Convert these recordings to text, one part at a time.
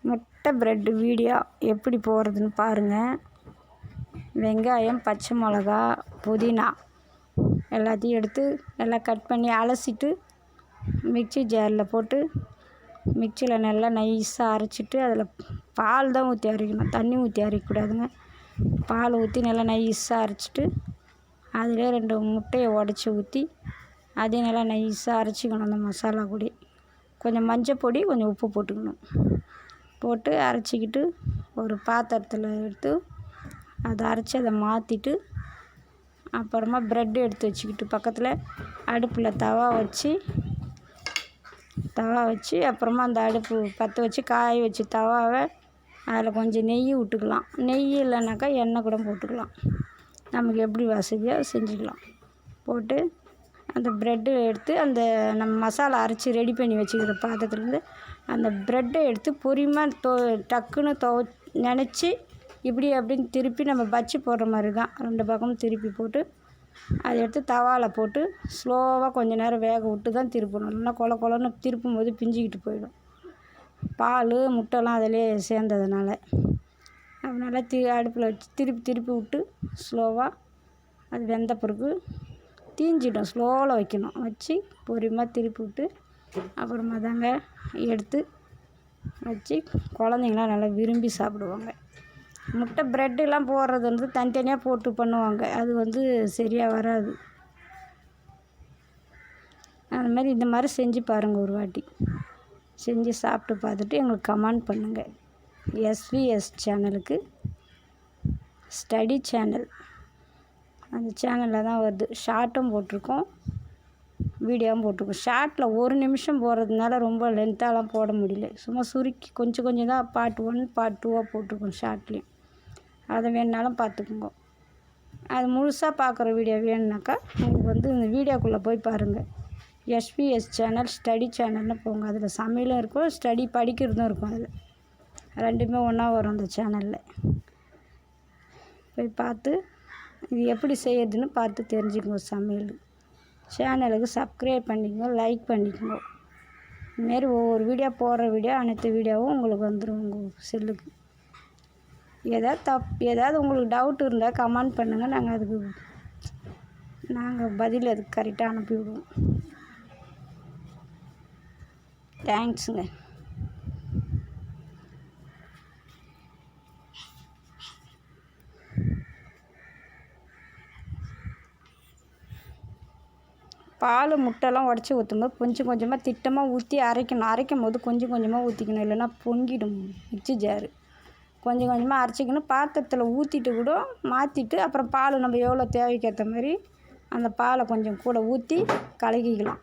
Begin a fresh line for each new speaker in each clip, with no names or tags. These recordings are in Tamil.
முட்டை ப்ரெட்டு வீடியோ எப்படி போடுறதுன்னு பாருங்கள். வெங்காயம், பச்சை மிளகா, புதினா எல்லாத்தையும் எடுத்து நல்லா கட் பண்ணி அலசிட்டு மிக்ஸி ஜாரில் போட்டு மிக்ஸியில் நல்லா நைஸாக அரைச்சிட்டு அதில் பால் தான் ஊற்றி அரைக்கணும், தண்ணி ஊற்றி அரைக்கக்கூடாதுங்க. பால் ஊற்றி நல்லா நைஸாக அரைச்சிட்டு அதிலே 2 முட்டையை உடச்சி ஊற்றி அதையும் நல்லா நைஸாக அரைச்சிக்கணும். அந்த மசாலா கூட கொஞ்சம் மஞ்சள் பொடி, கொஞ்சம் உப்பு போட்டுக்கணும். போட்டு அரைச்சிக்கிட்டு ஒரு பாத்திரத்தில் எடுத்து அதை அரைச்சி அதை மாற்றிட்டு அப்புறமா ப்ரெட்டு எடுத்து வச்சுக்கிட்டு பக்கத்தில் அடுப்பில் தவா வச்சு அப்புறமா அந்த அடுப்பு பற்ற வச்சு காய வச்சு தவாவை அதில் கொஞ்சம் நெய் விட்டுக்கலாம். நெய் இல்லைனாக்கா எண்ணெய் கூட போட்டுக்கலாம். நமக்கு எப்படி வசதியோ செஞ்சுக்கலாம். போட்டு அந்த ப்ரெட்டு எடுத்து அந்த நம்ம மசாலா அரைச்சி ரெடி பண்ணி வச்சுக்கிற பாத்திரத்துலேருந்து அந்த ப்ரெட்டை எடுத்து பொறுமையாக டக்குன்னு நினச்சி இப்படி அப்படின்னு திருப்பி நம்ம பஜ்ஜி போடுற மாதிரி தான் 2 பக்கமும் திருப்பி போட்டு அதை எடுத்து தவாவில் போட்டு ஸ்லோவாக கொஞ்சம் நேரம் வேக விட்டு தான் திருப்பணும். நல்லா கொலன்னு திருப்பும் போது பிஞ்சிக்கிட்டு போயிடும். பால் முட்டைலாம் அதிலே சேர்ந்ததுனால அதனால் அடுப்பில் வச்சு திருப்பி விட்டு ஸ்லோவாக அது வெந்த பிறகு தீஞ்சிடும். ஸ்லோவில் வைக்கணும். வச்சு பொறுமையாக திருப்பி விட்டு அப்புறமா தாங்க எடுத்து வச்சு குழந்தைங்களாம் நல்லா விரும்பி சாப்பிடுவாங்க. முட்டை ப்ரெட்டெலாம் போடுறது வந்து தனித்தனியாக போட்டு பண்ணுவாங்க. அது சரியாக வராது. அது மாதிரி இந்த மாதிரி செஞ்சு பாருங்கள். ஒரு வாட்டி செஞ்சு சாப்பிட்டு பார்த்துட்டு எங்களுக்கு கமெண்ட் பண்ணுங்கள். எஸ்விஎஸ் சேனலுக்கு ஸ்டடி சேனல் அந்த சேனலில் தான் வருது. ஷார்ட்டும் போட்டிருக்கோம், வீடியோவும் போட்டிருக்கோம். ஷார்ட்டில் 1 நிமிஷம் போடுறதுனால ரொம்ப லென்த்தாலாம் போட முடியல. சும்மா சுருக்கி கொஞ்சம் தான் பார்ட் 1 பார்ட் 2 போட்டிருக்கோம் ஷார்ட்லேயும். அதை வேணுனாலும் பார்த்துக்குங்க. அது முழுசாக பார்க்குற வீடியோ வேணுனாக்கா உங்களுக்கு இந்த வீடியோக்குள்ளே போய் பாருங்கள். எஸ்விஎஸ் சேனல் ஸ்டடி சேனல்னு போங்க. அதில் சமையலும் இருக்கும், ஸ்டடி படிக்கிறதும் இருக்கும். அதில் 2மே ஒன்றா வரும் அந்த சேனலில். போய் பார்த்து இது எப்படி செய்யறதுன்னு பார்த்து தெரிஞ்சுக்கோங்க. சமையல் சேனலுக்கு சப்ஸ்கிரைப் பண்ணிக்கோங்க, லைக் பண்ணிக்கோங்க. இதுமாரி ஒவ்வொரு வீடியோ போடுற வீடியோ அனைத்து வீடியோவும் உங்களுக்கு வந்துடும் உங்கள் செல்லுக்கு. ஏதாவது உங்களுக்கு டவுட் இருந்தால் கமெண்ட் பண்ணுங்கள். நாங்கள் பதில் அதுக்கு கரெக்டாக அனுப்பிவிடுவோம். தேங்க்ஸுங்க. பால் முட்டைலாம் உடச்சி ஊற்றும்போது கொஞ்சமாக திட்டமாக ஊற்றி அரைக்கும் போது கொஞ்சமாக ஊற்றிக்கணும். இல்லைன்னா பொங்கிடும் மிக்ஸி ஜாரு. கொஞ்சமாக அரைச்சிக்கணும். பாத்திரத்தில் ஊற்றிட்டு கூட மாற்றிட்டு அப்புறம் பால் நம்ம எவ்வளோ தேவைக்கு ஏற்ற மாதிரி அந்த பாலை கொஞ்சம் கூட ஊற்றி கலக்கிக்கலாம்.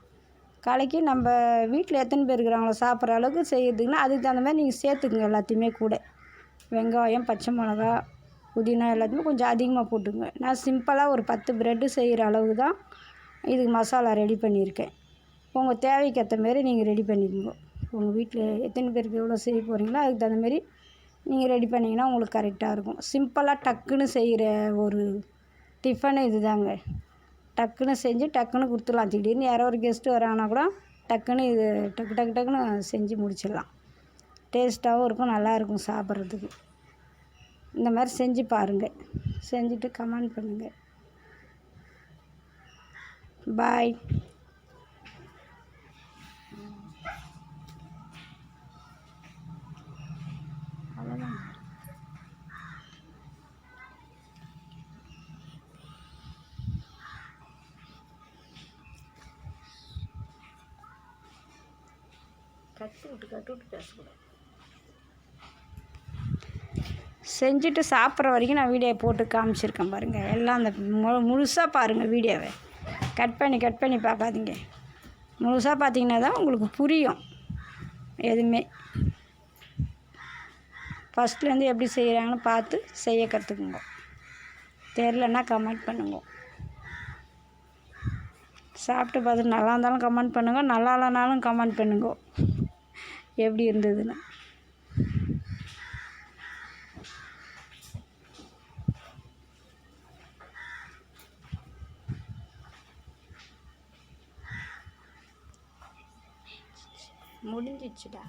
கலக்கி நம்ம வீட்டில் எத்தனை பேர் இருக்கிறாங்களோ சாப்பிட்ற அளவுக்கு செய்யறதுக்குன்னா அதுக்கு தகுந்த மாதிரி நீங்கள் சேர்த்துக்குங்க. எல்லாத்தையுமே கூட வெங்காயம், பச்சை மிளகா, புதினா எல்லாத்தையுமே கொஞ்சம் அதிகமாக போட்டுங்க. நான் சிம்பிளாக ஒரு 10 ப்ரெட்டு செய்கிற அளவுக்கு தான் இதுக்கு மசாலா ரெடி பண்ணியிருக்கேன். உங்கள் தேவைக்கு ஏற்ற மாரி நீங்கள் ரெடி பண்ணிக்கோங்க. உங்கள் வீட்டில் எத்தனை பேருக்கு எவ்வளோ செய்ய போகிறீங்களோ அதுக்கு தகுந்த மாரி நீங்கள் ரெடி பண்ணிங்கன்னா உங்களுக்கு கரெக்டாக இருக்கும். சிம்பிளாக டக்குன்னு செய்கிற ஒரு டிஃபன் இது தாங்க. டக்குன்னு செஞ்சு டக்குன்னு கொடுத்துடலாம். திடீர்னு யாரோ ஒரு கெஸ்ட்டு வராங்கன்னா கூட டக்குன்னு இது டக்குன்னு செஞ்சு முடிச்சிடலாம். டேஸ்ட்டாகவும் இருக்கும், நல்லாயிருக்கும் சாப்பிட்றதுக்கு. இந்த மாதிரி செஞ்சு பாருங்கள். செஞ்சுட்டு கமெண்ட் பண்ணுங்கள். பாய். அவ்வளோதான். கட்டு விட்டு பேசக்கூடாது. செஞ்சுட்டு சாப்பிட்ற வரைக்கும் நான் வீடியோ போட்டு காமிச்சிருக்கேன் பாருங்கள். எல்லாம் அந்த முழுசாக பாருங்கள் வீடியோவை. கட் பண்ணி பார்க்காதீங்க. முழுசாக பார்த்தீங்கன்னா தான் உங்களுக்கு புரியும் எதுவுமே. ஃபஸ்ட்லேருந்து எப்படி செய்கிறாங்கன்னு பார்த்து செய்ய கற்றுக்குங்க. தெரிலன்னா கமெண்ட் பண்ணுங்க. சாப்பிட்டு பார்த்துட்டு நல்லா இருந்தாலும் கமெண்ட் பண்ணுங்க, நல்லா இல்லைனாலும் கமெண்ட் பண்ணுங்க எப்படி இருந்ததுன்னு. முடிஞ்சிச்சுடா.